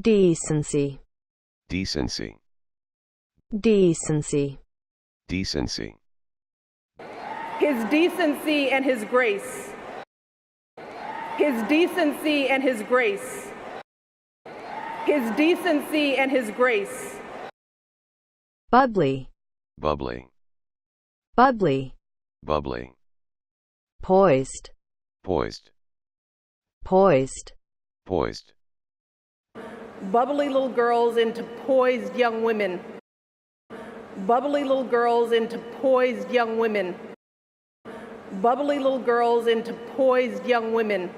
Decency. Decency. Decency. Decency. His decency and his grace. His decency and his grace. His decency and his grace. Bubbly. Bubbly. Bubbly. Bubbly. Poised. Poised. Poised. Poised. Bubbly little girls into poised young women. Bubbly little girls into poised young women. Bubbly little girls into poised young women.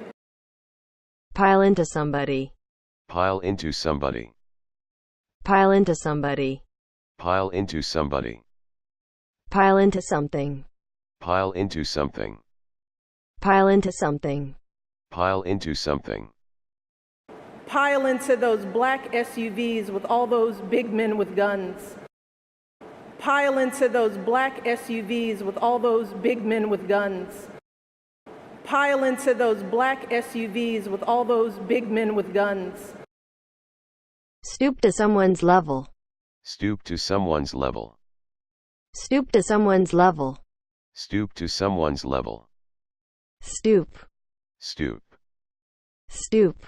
Pile into somebody. Pile into somebody. Pile into somebody. Pile into somebody. Pile into something. Pile into something. Pile into something. Pile into something. Pile into those black SUVs with all those big men with guns. Pile into those black SUVs with all those big men with guns. Pile into those black SUVs with all those big men with guns. Stoop to someone's level. Stoop to someone's level. Stoop to someone's level. Stoop to someone's level. Stoop. Stoop. Stoop.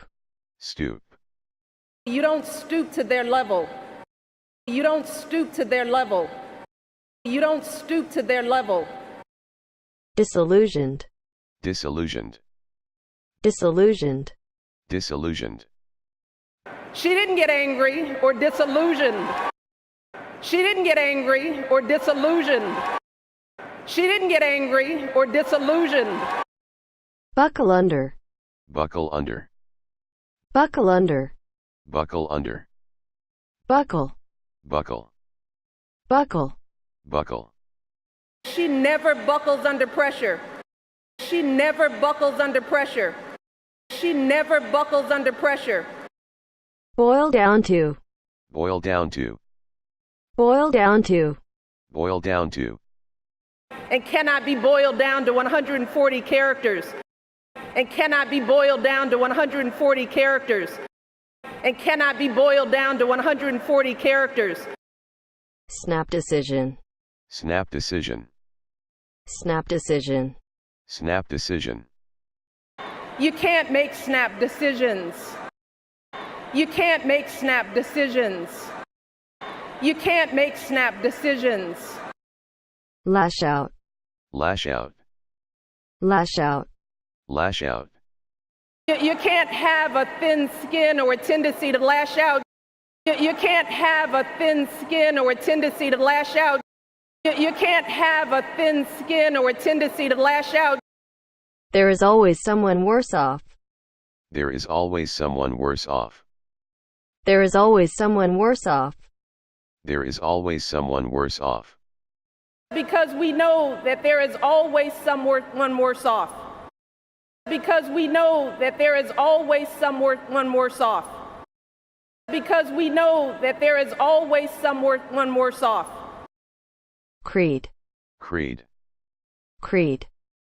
Stoop. You don't stoop to their level. You don't stoop to their level. You don't stoop to their level. Disillusioned. Disillusioned. Disillusioned. Disillusioned. She didn't get angry or disillusioned. She didn't get angry or disillusioned. She didn't get angry or disillusioned. Buckle under. Buckle under. Buckle under. Buckle under. Buckle. Buckle. Buckle. Buckle. She never buckles under pressure. She never buckles under pressure. She never buckles under pressure. Boil down to. Boil down to. Boil down to. Boil down to. And cannot be boiled down to 140 characters. And cannot be boiled down to 140 characters. And cannot be boiled down to 140 characters. Snap decision. Snap decision. Snap decision. Snap decision. You can't make snap decisions. You can't make snap decisions. You can't make snap decisions. Lash out. Lash out. Lash out. Lash out. You can't have a thin skin or a tendency to lash out. You can't have a thin skin or a tendency to lash out. You can't have a thin skin or a tendency to lash out. There is always someone worse off. There is always someone worse off. There is always someone worse off. There is always someone worse off. Because we know that there is always someone worse off. Because we know that there is always someone worse off. Because we know that there is always someone worse off. Creed. Creed. Creed.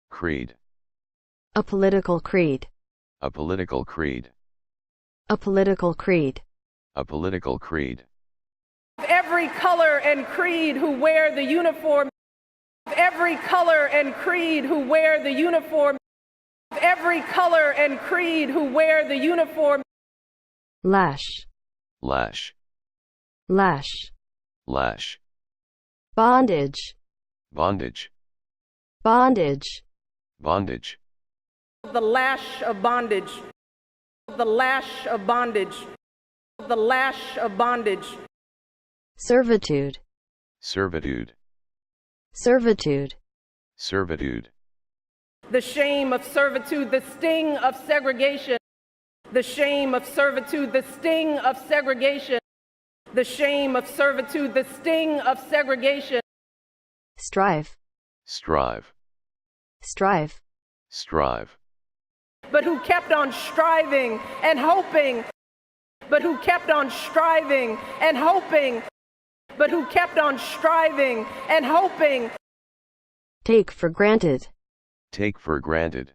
Creed. A political creed. A political creed. A political creed. A political creed. Every color and creed who wear the uniform. Every color and creed who wear the uniform. Every color and creed who wear the uniform. Lash. Lash. Lash. Lash. Bondage. Bondage. Bondage. Bondage. The lash of bondage. The lash of bondage. The lash of bondage. Servitude. Servitude. Servitude. Servitude. The shame of servitude, the sting of segregation. The shame of servitude, the sting of segregation. The shame of servitude, the sting of segregation. Strive. Strive. Strive. Strive. But who kept on striving and hoping. But who kept on striving and hoping. But who kept on striving and hoping. Take for granted. Take for granted.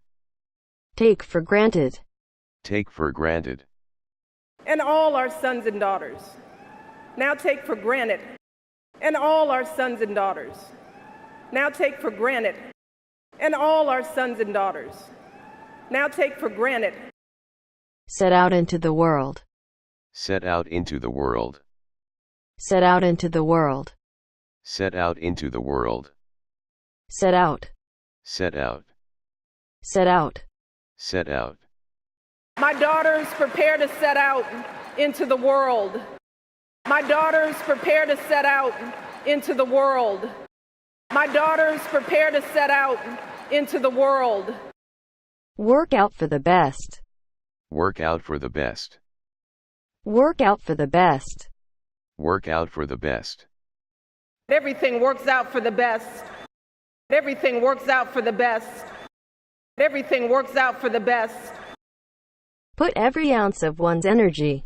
Take for granted. Take for granted. and all our sons and daughters now take for granted, and all our sons and daughters now take for granted, and all our sons and daughters now take for granted. Set out into the world. Set out into the world. Set out into the world. Set out into the world. Set out. Set out. Set out. Set out. My daughters prepare to set out into the world. My daughters prepare to set out into the world. My daughters prepare to set out into the world. Work out for the best. Work out for the best. Work out for the best. Work out for the best. Everything works out for the best. Everything works out for the best. Everything works out for the best. Put every ounce of one's energy.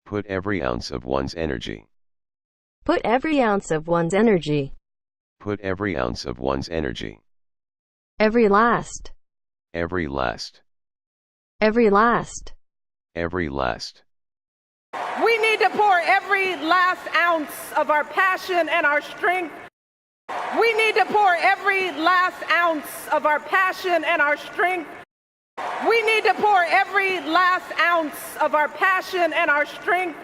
Put every ounce of one's energy. Put every ounce of one's energy. Put every ounce of one's energy. Every last. Every last. Every last. Every last. We need to pour every last ounce of our passion and our strength. We need to pour every last ounce of our passion and our strength. We need to pour every last ounce of our passion and our strength